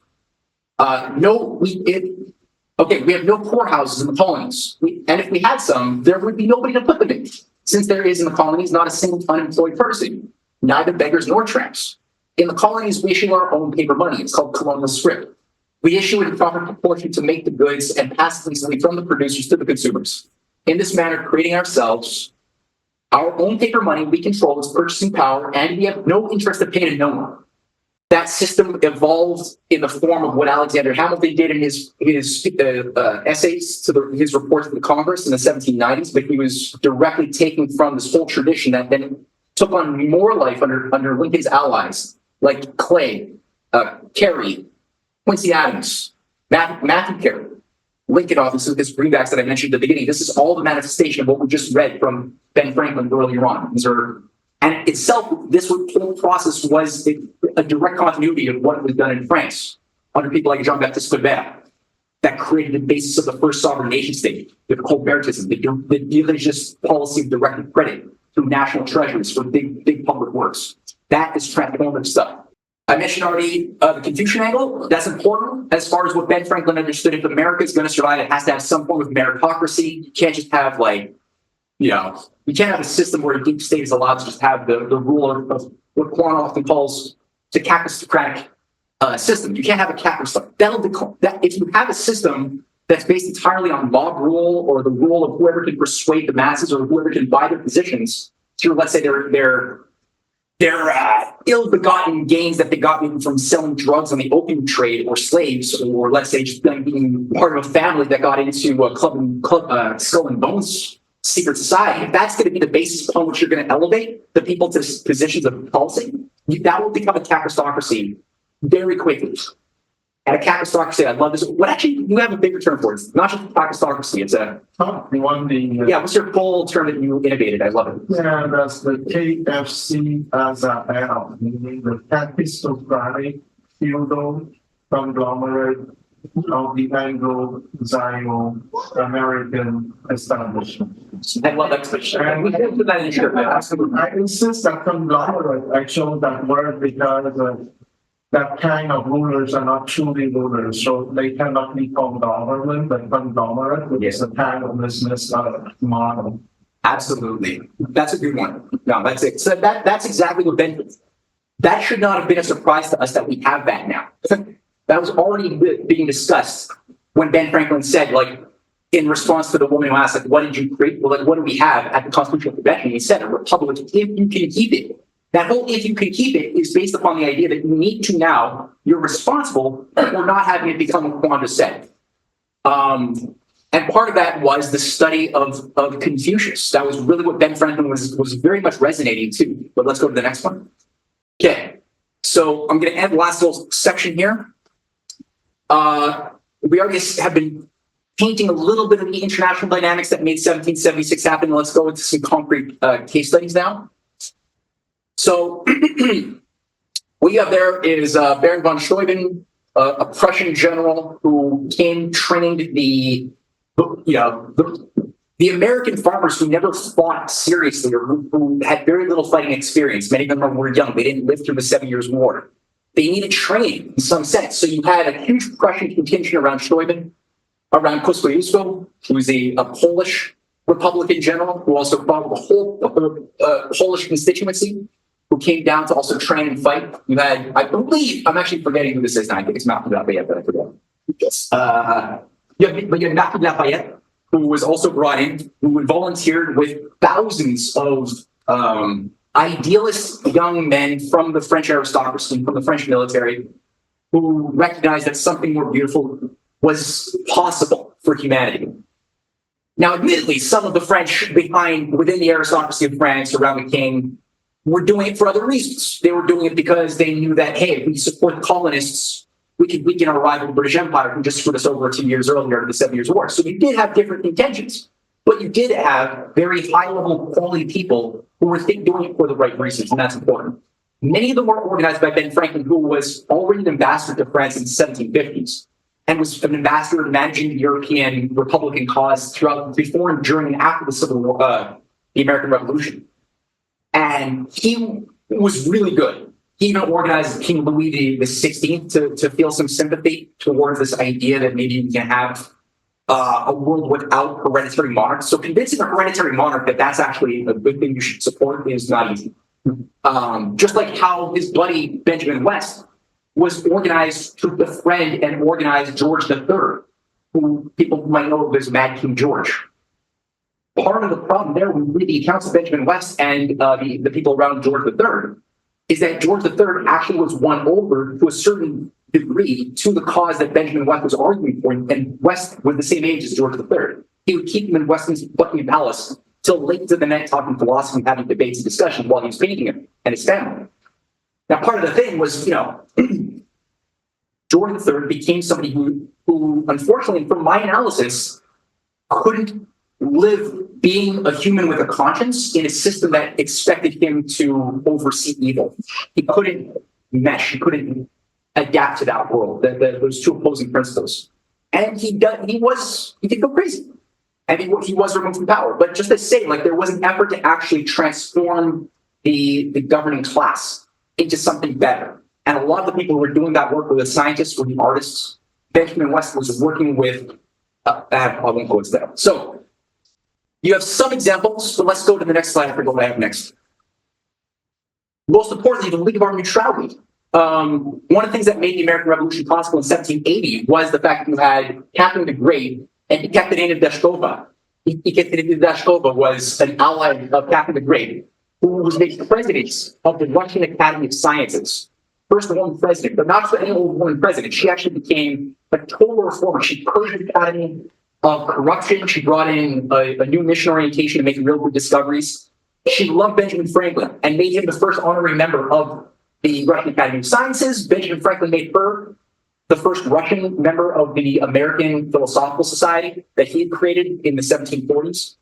Speaker 1: We have no poorhouses in the colonies. And if we had some, there would be nobody to put them in. Since there is in the colonies not a single unemployed person, neither beggars nor tramps. In the colonies, we issue our own paper money. It's called colonial scrip. We issue it in proper proportion to make the goods and pass it easily from the producers to the consumers. In this manner, creating ourselves our own paper money, we control its purchasing power, and we have no interest to pay to no one. That system evolved in the form of what Alexander Hamilton did in his essays to his reports to the Congress in the 1790s, but he was directly taking from this whole tradition that then took on more life under Lincoln's allies, like Clay, Carey, Quincy Adams, Matthew Carey, Lincoln obviously, his greenbacks that I mentioned at the beginning. This is all the manifestation of what we just read from Ben Franklin earlier on. And itself, this whole process was a direct continuity of what was done in France under people like Jean-Baptiste Colbert that created the basis of the first sovereign nation state, the Colbertism, the religious policy of direct credit through national treasuries for big public works. That is transformative stuff. I mentioned already the Confucian angle. That's important as far as what Ben Franklin understood. If America is going to survive, it has to have some form of meritocracy. You can't just have you can't have a system where a deep state is allowed to just have the rule of what Quan often calls the capistocratic system. You can't have a capitalist. If you have a system that's based entirely on mob rule or the rule of whoever can persuade the masses or whoever can buy their positions through, let's say, their ill-begotten gains that they got maybe from selling drugs on the opium trade or slaves, or let's say just being part of a family that got into a skull and bones secret society. If that's going to be the basis upon which you're going to elevate the people to positions of policy, that will become a capistocracy very quickly. And a capistocracy, I love this. What actually, you have a bigger term for it. It's not just a capistocracy, it's a... what's your full term that you innovated? I love it.
Speaker 2: Yeah, that's the KFC as a L, meaning the capistocratic feudal conglomerate of the Anglo-American establishment.
Speaker 1: I love that expression. And we can put that in your
Speaker 2: I insist that conglomerate, I chose that word because that kind of rulers are not truly rulers, so they cannot be called government, but conglomerate, which is a kind of business model.
Speaker 1: Absolutely. That's a good one. No, that's it. So that's exactly what that should not have been a surprise to us that we have that now. That was already being discussed when Ben Franklin said, in response to the woman who asked, what did you create? Well, what do we have at the Constitutional Convention? He said, a republic, if you can keep it. That whole if you can keep it is based upon the idea that you need to now, you're responsible for not having it become what Quanda said. And part of that was the study of Confucius. That was really what Ben Franklin was very much resonating to. But let's go to the next one. Okay, so I'm going to end the last little section here. We already have been painting a little bit of the international dynamics that made 1776 happen. Let's go into some concrete case studies now. So what you have there is Baron von Steuben, a Prussian general who came trained the American farmers who never fought seriously or who had very little fighting experience. Many of them were young. They didn't live through the 7 Years' War. They needed training in some sense. So you had a huge Prussian contingent around Steuben, around Kosciuszko, who was a Polish Republican general who also fought with the whole Polish constituency, who came down to also train and fight. You had, I believe, I'm actually forgetting who this is now. I think it's Matthew Lafayette, but I forget. Yes. You had Matthew Lafayette, who was also brought in, who volunteered with thousands of idealist young men from the French aristocracy, from the French military, who recognized that something more beautiful was possible for humanity. Now, admittedly, some of the French within the aristocracy of France around the king were doing it for other reasons. They were doing it because they knew that, hey, if we support the colonists, we could weaken our rival British Empire who just screwed us over 2 years earlier in the 7 Years' War. So you did have different intentions, but you did have very high-level quality people who were doing it for the right reasons, and that's important. Many of them were organized by Ben Franklin, who was already an ambassador to France in the 1750s and was an ambassador managing the European Republican cause before and during and after the Civil War, the American Revolution. And he was really good. He even organized King Louis the XVI to feel some sympathy towards this idea that maybe we can have a world without hereditary monarchs. So convincing a hereditary monarch that that's actually a good thing you should support is not easy. Just like how his buddy Benjamin West was organized to befriend and organize George III, who people might know as Mad King George. Part of the problem there, when we read the accounts of Benjamin West and the people around George III, is that George III actually was won over to a certain degree to the cause that Benjamin West was arguing for, and West was the same age as George III. He would keep him in Westminster Buckingham Palace till late into the night talking philosophy, having debates and discussions while he was painting him and his family. Now, part of the thing was, George III became somebody who unfortunately, from my analysis, couldn't live being a human with a conscience in a system that expected him to oversee evil. He couldn't mesh. He couldn't adapt to that world, those two opposing principles. And he did go crazy. And he was removed from power. But just to say, there was an effort to actually transform the governing class into something better. And a lot of the people who were doing that work were the scientists, were the artists. Benjamin West was working with, I won't go into that. So you have some examples, but let's go to the next slide. I forget what I have next. Most importantly, the League of Armed Neutrality. One of the things that made the American Revolution possible in 1780 was the fact that you had Catherine the Great and Ekaterina Dashkova. Ekaterina Dashkova was an ally of Catherine the Great, who was made president of the Russian Academy of Sciences. First woman president, but not just any old woman president. She actually became a total reformer. She purged the Academy of corruption. She brought in a new mission orientation to making real good discoveries. She loved Benjamin Franklin and made him the first honorary member of the Russian Academy of Sciences. Benjamin Franklin made her the first Russian member of the American Philosophical Society that he had created in the 1740s.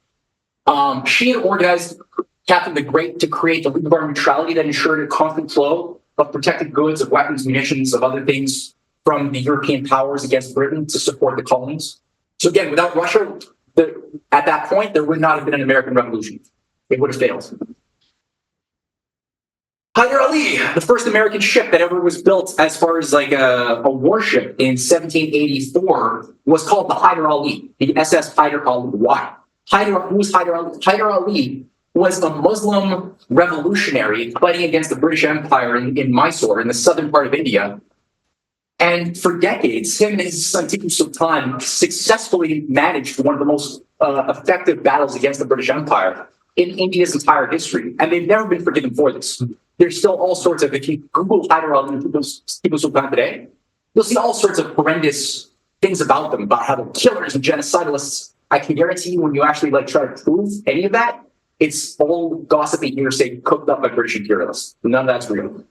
Speaker 1: She had organized Catherine the Great to create the League of Armed Neutrality that ensured a constant flow of protected goods, of weapons, munitions, of other things from the European powers against Britain to support the colonies. So again, without Russia, at that point, there would not have been an American Revolution. It would have failed. Hyder Ali, the first American ship that ever was built as far as a warship in 1784, was called the Hyder Ali, the SS Hyder Ali. Why? Who was Hyder Ali? Hyder Ali was a Muslim revolutionary fighting against the British Empire in Mysore, in the southern part of India. And for decades, him and his son Tipu Sultan successfully managed one of the most effective battles against the British Empire in India's entire history. And they've never been forgiven for this. There's still all sorts of, if you Google Hyder Ali and Tipu Sultan today, you'll see all sorts of horrendous things about them, about how they're killers and genocidalists. I can guarantee you when you actually try to prove any of that, it's all gossipy hearsay cooked up by British imperialists. None of that's real.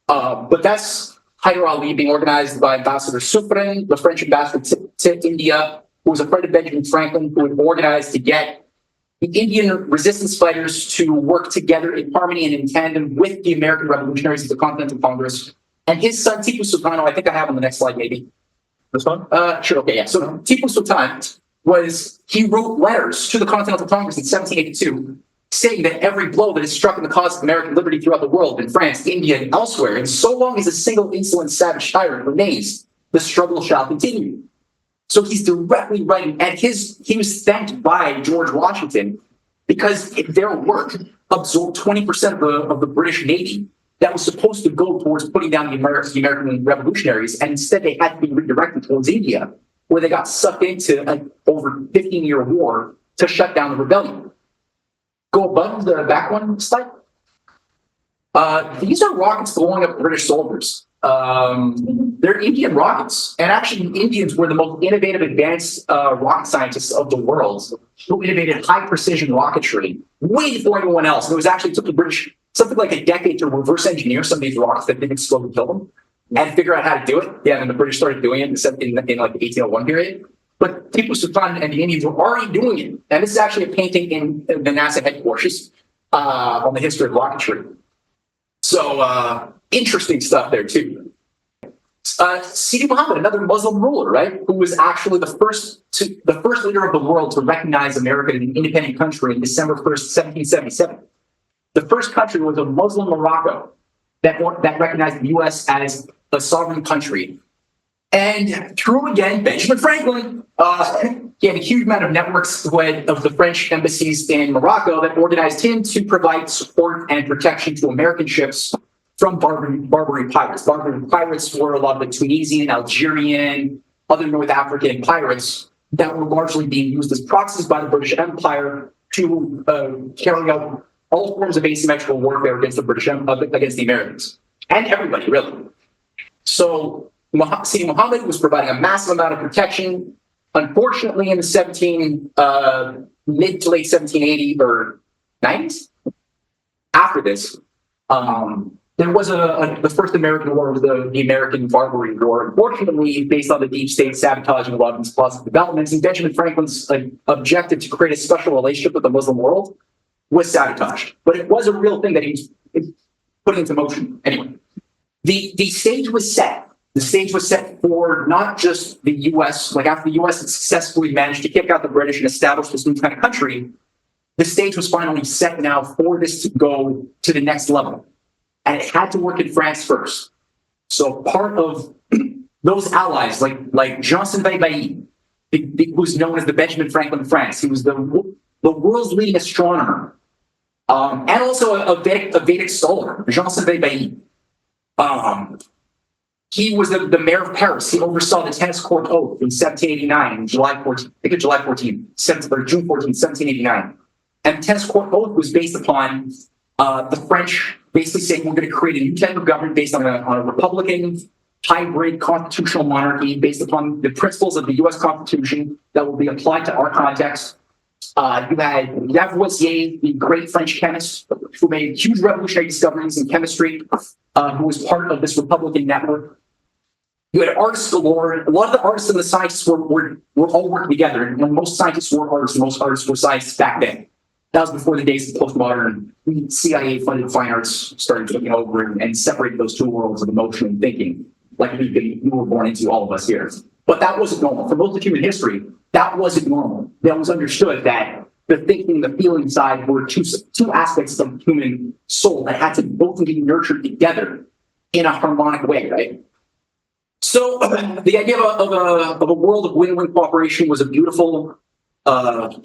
Speaker 1: But that's Hyder Ali being organized by Ambassador Suffren, the French ambassador to India, who was a friend of Benjamin Franklin, who had organized to get the Indian resistance fighters to work together in harmony and in tandem with the American revolutionaries of the Continental Congress. And his son, Tipu Sultan, I think I have on the next slide, maybe. This one? Sure, okay, yeah. So Tipu Sultan he wrote letters to the Continental Congress in 1782 saying that every blow that is struck in the cause of American liberty throughout the world, in France, India, and elsewhere, and so long as a single insolent savage tyrant remains, the struggle shall continue. So he's directly writing, and he was thanked by George Washington because their work absorbed 20% of the British Navy that was supposed to go towards putting down the American revolutionaries, and instead they had to be redirected towards India, where they got sucked into an over 15-year war to shut down the rebellion. Go above the back one slide. These are rockets blowing up British soldiers. They're Indian rockets. And actually, Indians were the most innovative, advanced rocket scientists of the world who innovated high precision rocketry way before anyone else. And it was actually took the British something like a decade to reverse engineer some of these rockets that didn't explode and kill them and figure out how to do it. Yeah, and the British started doing it in like the 1801 period. But Tipu Sultan and the Indians were already doing it. And this is actually a painting in the NASA headquarters on the history of rocketry. So interesting stuff there too. Sidi Muhammad, another Muslim ruler, right, who was actually the first leader of the world to recognize America as an independent country in December 1st, 1777. The first country was a Muslim Morocco that recognized the U.S. as a sovereign country. And through again, Benjamin Franklin, he had a huge amount of networks of the French embassies in Morocco that organized him to provide support and protection to American ships from Barbary pirates. Barbary pirates were a lot of the Tunisian, Algerian, other North African pirates that were largely being used as proxies by the British Empire to carry out all forms of asymmetrical warfare against against the Americans and everybody really. So Sidi Muhammad was providing a massive amount of protection. Unfortunately, in the mid to late 1780 or 90s, after this, there was the first American war was the American Barbary War. Unfortunately, based on the deep state sabotaging a lot of these positive developments, and Benjamin Franklin's objective to create a special relationship with the Muslim world was sabotaged. But it was a real thing that he was putting into motion. Anyway, the stage was set. The stage was set for not just the U.S., like after the U.S. had successfully managed to kick out the British and establish this new kind of country, the stage was finally set now for this to go to the next level. And it had to work in France first. So part of those allies, like Johnson Bailly, who's known as the Benjamin Franklin of France, he was the world's leading astronomer, and also a Vedic scholar, Johnson Bailly. He was the mayor of Paris. He oversaw the tennis court oath in 1789, July 14, June 14, 1789. And the tennis court oath was based upon the French basically saying we're going to create a new type of government based on a republican hybrid constitutional monarchy based upon the principles of the U.S. Constitution that will be applied to our context. You had Lavoisier, the great French chemist, who made huge revolutionary discoveries in chemistry, who was part of this Republican network. You had artists galore. A lot of the artists and the scientists were all working together. And when most scientists were artists, most artists were scientists back then. That was before the days of postmodern CIA-funded fine arts started taking over and separated those two worlds of emotion and thinking, like we were born into, all of us here. But that wasn't normal. For most of human history, that wasn't normal. That was understood that the thinking, the feeling side were two aspects of the human soul that had to both be nurtured together in a harmonic way, right? So the idea of a world of win-win cooperation was a beautiful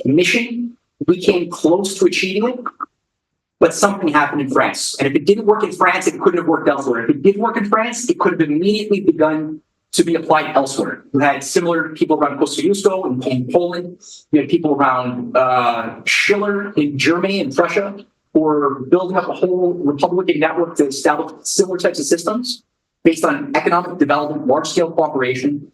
Speaker 1: mission. We came close to achieving it, but something happened in France. And if it didn't work in France, it couldn't have worked elsewhere. If it did work in France, it could have immediately begun to be applied elsewhere. You had similar people around Kosciuszko in Poland. You had people around Schiller in Germany and Prussia who were building up a whole Republican network to establish similar types of systems based on economic development, large-scale cooperation.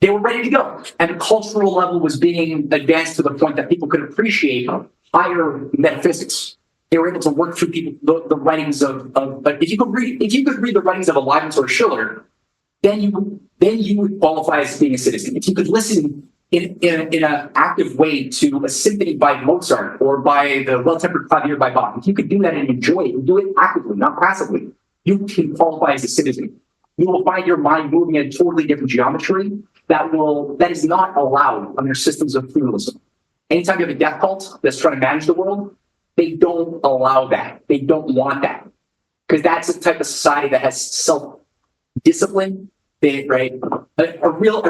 Speaker 1: They were ready to go. And the cultural level was being advanced to the point that people could appreciate higher metaphysics. They were able to work through the writings of if you could read the writings of a Leibniz or Schiller, then you would qualify as being a citizen. If you could listen in an active way to a symphony by Mozart or by the Well-Tempered Clavier by Bach, if you could do that and enjoy it, and do it actively, not passively, you can qualify as a citizen. You will find your mind moving in a totally different geometry that is not allowed under systems of feudalism. Anytime you have a death cult that's trying to manage the world, they don't allow that. They don't want that. Because that's the type of society that has self-discipline, right? A real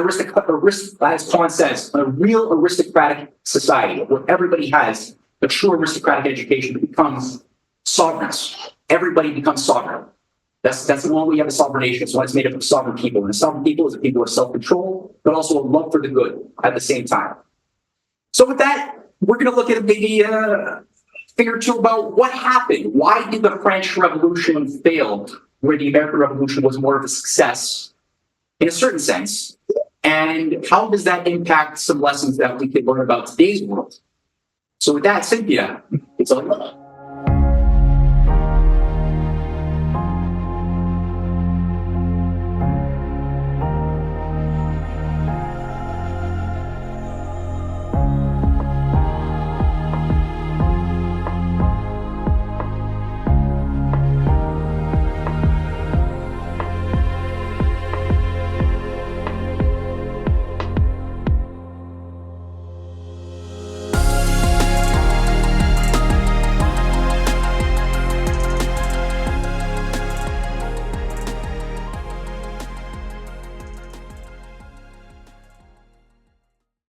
Speaker 1: as Kant says, a real aristocratic society where everybody has a true aristocratic education that becomes sovereigns. Everybody becomes sovereign. That's the one we have a sovereign nation. So it's made up of sovereign people. And a sovereign people is a people of self-control, but also a love for the good at the same time. So with that, we're going to look at maybe figure too about what happened. Why did the French Revolution fail where the American Revolution was more of a success in a certain sense? And how does that impact some lessons that we could learn about today's world? So with that, Cynthia, it's all yours.